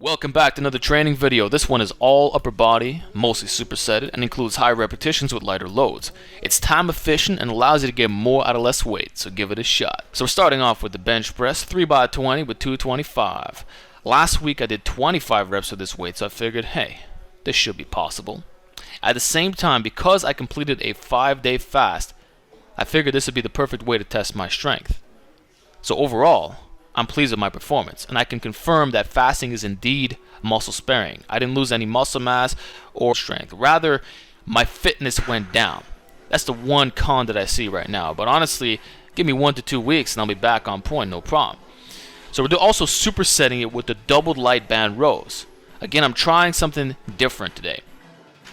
Welcome back to another training video. This one is all upper body, mostly supersetted, and includes high repetitions with lighter loads. It's time efficient and allows you to get more out of less weight, so give it a shot. So we're starting off with the bench press, 3x20 with 225. Last week I did 25 reps with this weight, so I figured, hey, this should be possible. At the same time, because I completed a 5-day fast, I figured this would be the perfect way to test my strength. So overall, I'm pleased with my performance, and I can confirm that fasting is indeed muscle sparing. I didn't lose any muscle mass or strength. Rather, my fitness went down. That's the one con that I see right now. But honestly, give me 1 to 2 weeks and I'll be back on point, no problem. So we're also supersetting it with the doubled light band rows. Again, I'm trying something different today.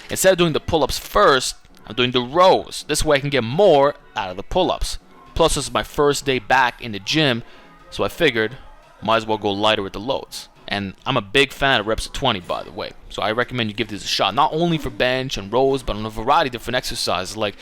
Instead of doing the pull-ups first, I'm doing the rows. This way I can get more out of the pull-ups. Plus, this is my first day back in the gym, so I figured, might as well go lighter with the loads. And I'm a big fan of reps of 20, by the way. So I recommend you give this a shot, not only for bench and rows, but on a variety of different exercises. Like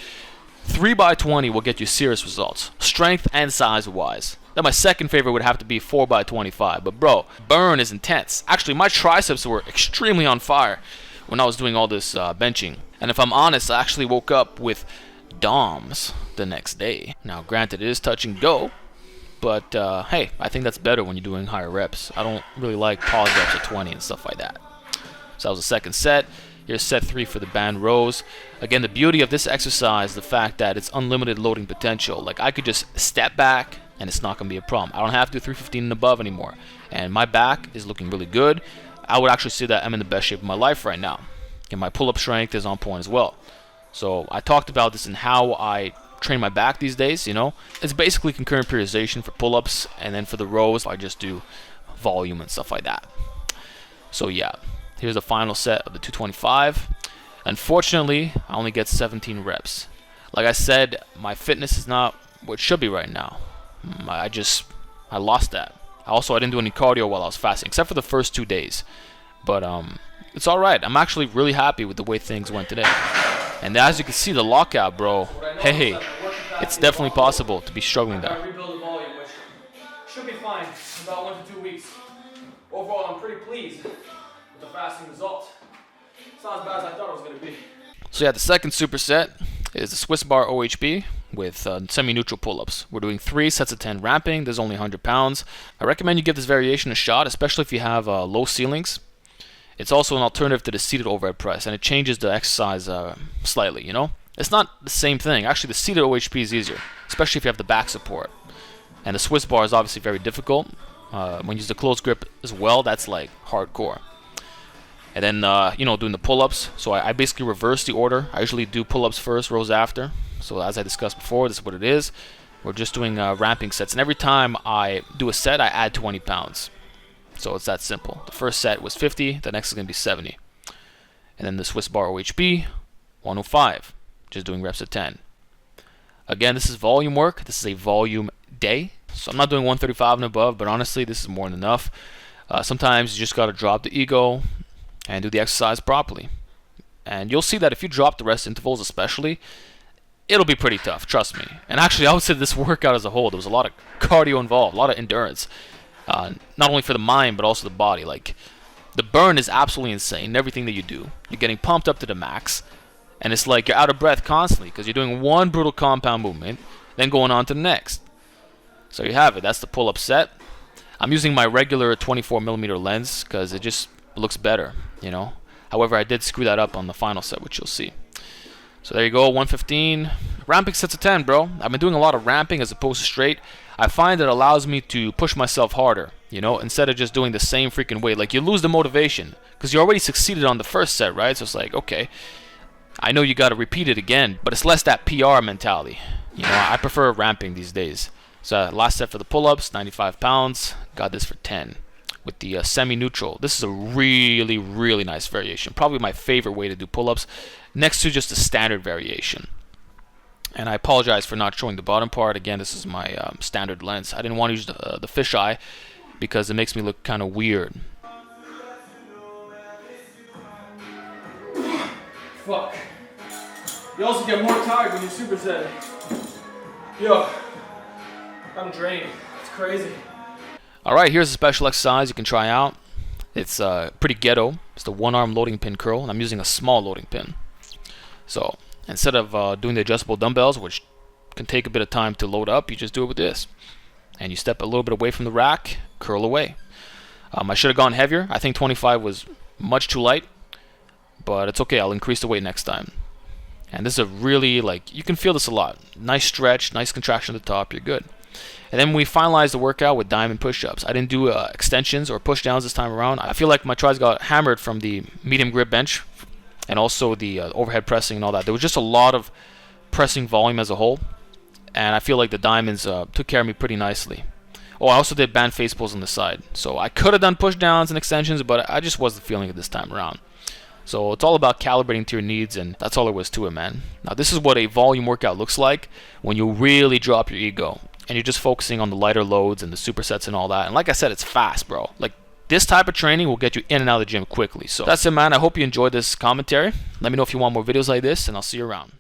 3x20 will get you serious results, strength and size-wise. Then my second favorite would have to be 4x25. But bro, burn is intense. Actually, my triceps were extremely on fire when I was doing all this benching. And if I'm honest, I actually woke up with DOMs the next day. Now, granted, it is touch and go. But, hey, I think that's better when you're doing higher reps. I don't really like pause reps at 20 and stuff like that. So that was the second set. Here's set 3 for the band rows. Again, the beauty of this exercise is the fact that it's unlimited loading potential. Like, I could just step back, and it's not going to be a problem. I don't have to do 315 and above anymore. And my back is looking really good. I would actually say that I'm in the best shape of my life right now. And my pull-up strength is on point as well. So I talked about this in how I train my back these days, you know. It's basically concurrent periodization for pull-ups, and then for the rows I just do volume and stuff like that. So yeah, here's the final set of the 225. Unfortunately, I only get 17 reps. Like I said, my fitness is not what it should be right now. I lost that. I didn't do any cardio while I was fasting, except for the first 2 days. But it's alright. I'm actually really happy with the way things went today. And as you can see, the lockout, bro, hey, it's definitely possible to be struggling there. Rebuild the volume, which should be fine in about 1 to 2 weeks. Overall, I'm pretty pleased with the fasting results. It's not as bad as I thought it was going to be. So yeah, the second superset is the Swiss bar OHB with semi-neutral pull-ups. We're doing 3 sets of 10 ramping. There's only 100 pounds. I recommend you give this variation a shot, especially if you have low ceilings. It's also an alternative to the seated overhead press, and it changes the exercise slightly, you know? It's not the same thing. Actually, the seated OHP is easier, especially if you have the back support. And the Swiss bar is obviously very difficult. When you use the closed grip as well, that's like hardcore. And then, you know, doing the pull-ups. So I basically reverse the order. I usually do pull-ups first, rows after. So as I discussed before, this is what it is. We're just doing ramping sets. And every time I do a set, I add 20 pounds. So it's that simple. The first set was 50, the next is going to be 70. And then the Swiss bar OHB, 105, just doing reps of 10. Again, this is volume work. This is a volume day. So I'm not doing 135 and above, but honestly, this is more than enough. Sometimes you just got to drop the ego and do the exercise properly. And you'll see that if you drop the rest intervals especially, it'll be pretty tough, trust me. And actually, I would say this workout as a whole, there was a lot of cardio involved, a lot of endurance. Not only for the mind, but also the body. Like, the burn is absolutely insane, everything that you do. You're getting pumped up to the max, and it's like you're out of breath constantly, because you're doing one brutal compound movement, then going on to the next. So you have it, that's the pull-up set. I'm using my regular 24mm lens, because it just looks better, you know. However, I did screw that up on the final set, which you'll see. So there you go, 115. Ramping sets of 10, bro. I've been doing a lot of ramping as opposed to straight. I find it allows me to push myself harder, you know, instead of just doing the same freaking weight. Like, you lose the motivation because you already succeeded on the first set, right? So it's like, okay, I know you got to repeat it again, but it's less that PR mentality. You know, I prefer ramping these days. So last set for the pull-ups, 95 pounds. Got this for 10 with the semi-neutral. This is a really, really nice variation. Probably my favorite way to do pull-ups next to just a standard variation. And I apologize for not showing the bottom part. Again, this is my standard lens. I didn't want to use the fisheye because it makes me look kind of weird. Fuck. You also get more tired when you superset. Yo, I'm drained. It's crazy. Alright, here's a special exercise you can try out. It's pretty ghetto. It's the one arm loading pin curl, and I'm using a small loading pin. So instead of doing the adjustable dumbbells, which can take a bit of time to load up, you just do it with this. And you step a little bit away from the rack, curl away. I should have gone heavier. I think 25 was much too light, but it's okay. I'll increase the weight next time. And this is a really, like, you can feel this a lot. Nice stretch, nice contraction at the top, you're good. And then we finalized the workout with diamond push-ups. I didn't do extensions or push-downs this time around. I feel like my tries got hammered from the medium grip bench and also the overhead pressing and all that. There was just a lot of pressing volume as a whole, and I feel like the diamonds took care of me pretty nicely. Oh, I also did band face pulls on the side. So I could have done push-downs and extensions, but I just wasn't feeling it this time around. So it's all about calibrating to your needs, and that's all there was to it, man. Now this is what a volume workout looks like when you really drop your ego and you're just focusing on the lighter loads and the supersets and all that. And like I said, it's fast, bro. Like, this type of training will get you in and out of the gym quickly. So that's it, man. I hope you enjoyed this commentary. Let me know if you want more videos like this, and I'll see you around.